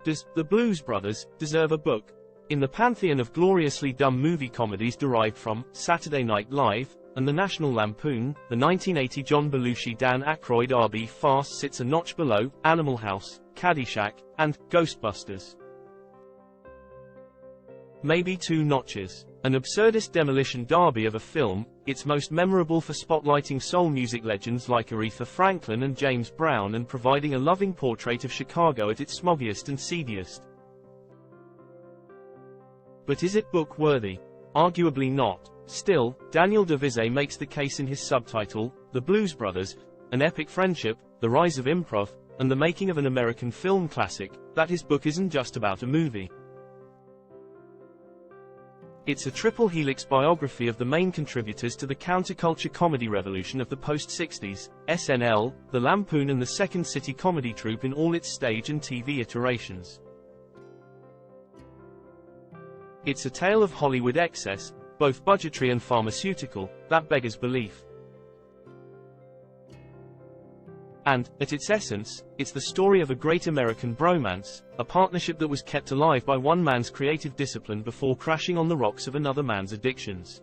Does The Blues Brothers deserve a book? In the pantheon of gloriously dumb movie comedies derived from Saturday Night Live and the National Lampoon, the 1980 John Belushi-Dan Aykroyd R.B. farce sits a notch below Animal House, Caddyshack, and Ghostbusters. Maybe 2 notches. An absurdist demolition derby of a film, it's most memorable for spotlighting soul music legends like Aretha Franklin and James Brown and providing a loving portrait of Chicago at its smoggiest and seediest. But is it book-worthy? Arguably not. Still, Daniel Devizay makes the case in his subtitle, The Blues Brothers, an epic friendship, the rise of improv, and the making of an American film classic, that his book isn't just about a movie. It's a triple helix biography of the main contributors to the counterculture comedy revolution of the post-60s, SNL, the Lampoon and the Second City comedy troupe in all its stage and TV iterations. It's a tale of Hollywood excess, both budgetary and pharmaceutical, that beggars belief. And, at its essence, it's the story of a great American bromance, a partnership that was kept alive by one man's creative discipline before crashing on the rocks of another man's addictions.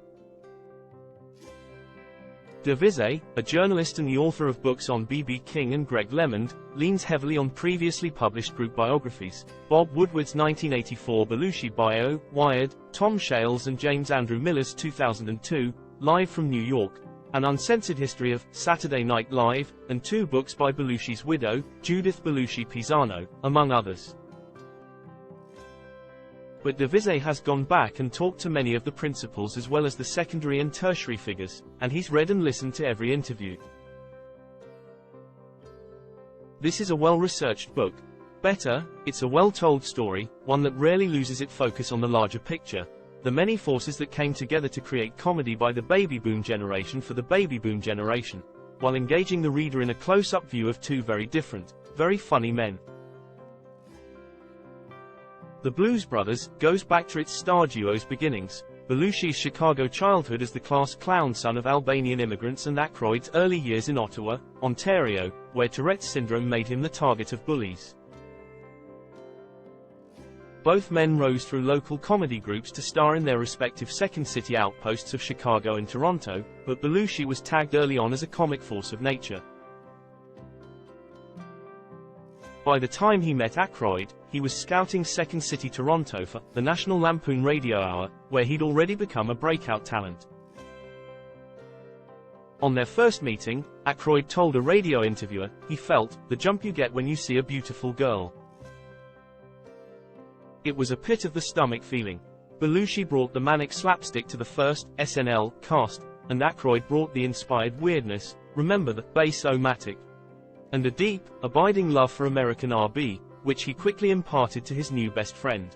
Devizay, a journalist and the author of books on B.B. King and Greg LeMond, leans heavily on previously published group biographies, Bob Woodward's 1984 Belushi bio, Wired, Tom Shales and James Andrew Miller's 2002, Live from New York, an uncensored history of Saturday Night Live, and 2 books by Belushi's widow, Judith Belushi Pisano, among others. But Devizay has gone back and talked to many of the principals as well as the secondary and tertiary figures, and he's read and listened to every interview. This is a well-researched book. Better, it's a well-told story, one that rarely loses its focus on the larger picture, the many forces that came together to create comedy by the baby boom generation for the baby boom generation, while engaging the reader in a close-up view of 2 very different, very funny men. The Blues Brothers goes back to its star duo's beginnings, Belushi's Chicago childhood as the class clown son of Albanian immigrants and Aykroyd's early years in Ottawa, Ontario, where Tourette's syndrome made him the target of bullies. Both men rose through local comedy groups to star in their respective Second City outposts of Chicago and Toronto, but Belushi was tagged early on as a comic force of nature. By the time he met Aykroyd, he was scouting Second City Toronto for the National Lampoon Radio Hour, where he'd already become a breakout talent. On their first meeting, Aykroyd told a radio interviewer, he felt the jump you get when you see a beautiful girl. It was a pit-of-the-stomach feeling. Belushi brought the manic slapstick to the first SNL cast, and Aykroyd brought the inspired weirdness, remember the bass-o-matic, and a deep, abiding love for American R&B, which he quickly imparted to his new best friend.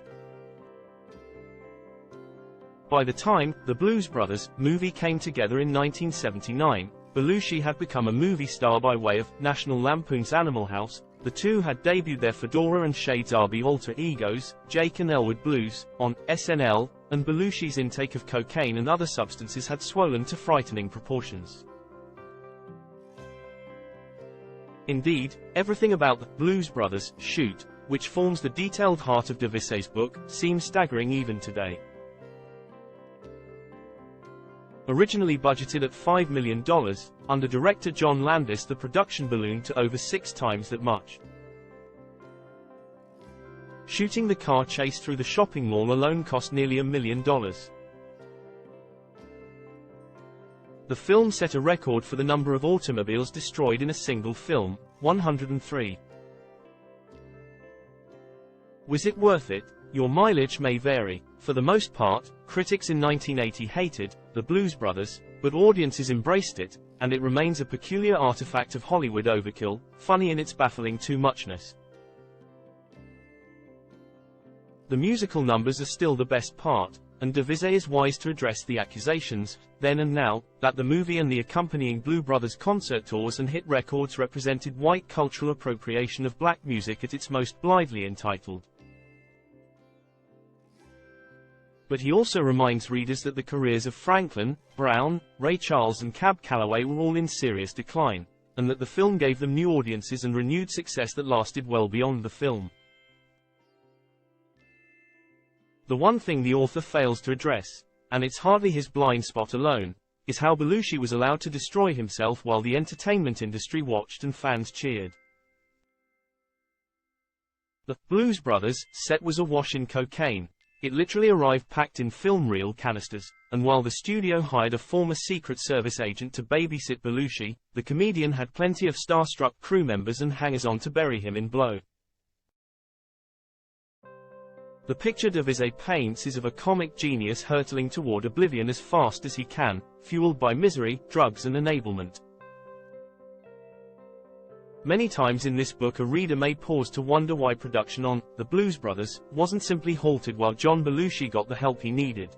By the time The Blues Brothers movie came together in 1979, Belushi had become a movie star by way of National Lampoon's Animal House. The two had debuted their Fedora and Shades R&B alter egos, Jake and Elwood Blues, on SNL, and Belushi's intake of cocaine and other substances had swollen to frightening proportions. Indeed, everything about the Blues Brothers shoot, which forms the detailed heart of Devizay's book, seems staggering even today. Originally budgeted at $5 million, under director John Landis the production ballooned to over 6 times that much. Shooting the car chase through the shopping mall alone cost nearly $1 million. The film set a record for the number of automobiles destroyed in a single film, 103. Was it worth it? Your mileage may vary. For the most part, critics in 1980 hated The Blues Brothers, but audiences embraced it, and it remains a peculiar artifact of Hollywood overkill, funny in its baffling too-muchness. The musical numbers are still the best part, and Devizay is wise to address the accusations, then and now, that the movie and the accompanying Blue Brothers concert tours and hit records represented white cultural appropriation of black music at its most blithely entitled. But he also reminds readers that the careers of Franklin, Brown, Ray Charles and Cab Calloway were all in serious decline, and that the film gave them new audiences and renewed success that lasted well beyond the film. The one thing the author fails to address, and it's hardly his blind spot alone, is how Belushi was allowed to destroy himself while the entertainment industry watched and fans cheered. The Blues Brothers set was awash in cocaine. It literally arrived packed in film reel canisters, and while the studio hired a former Secret Service agent to babysit Belushi, the comedian had plenty of starstruck crew members and hangers-on to bury him in blow. The picture Davise paints is of a comic genius hurtling toward oblivion as fast as he can, fueled by misery, drugs and enablement. Many times in this book a reader may pause to wonder why production on The Blues Brothers wasn't simply halted while John Belushi got the help he needed.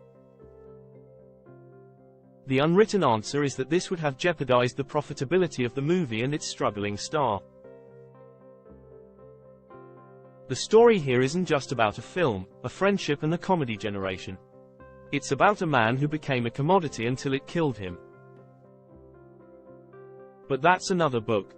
The unwritten answer is that this would have jeopardized the profitability of the movie and its struggling star. The story here isn't just about a film, a friendship and a comedy generation. It's about a man who became a commodity until it killed him. But that's another book.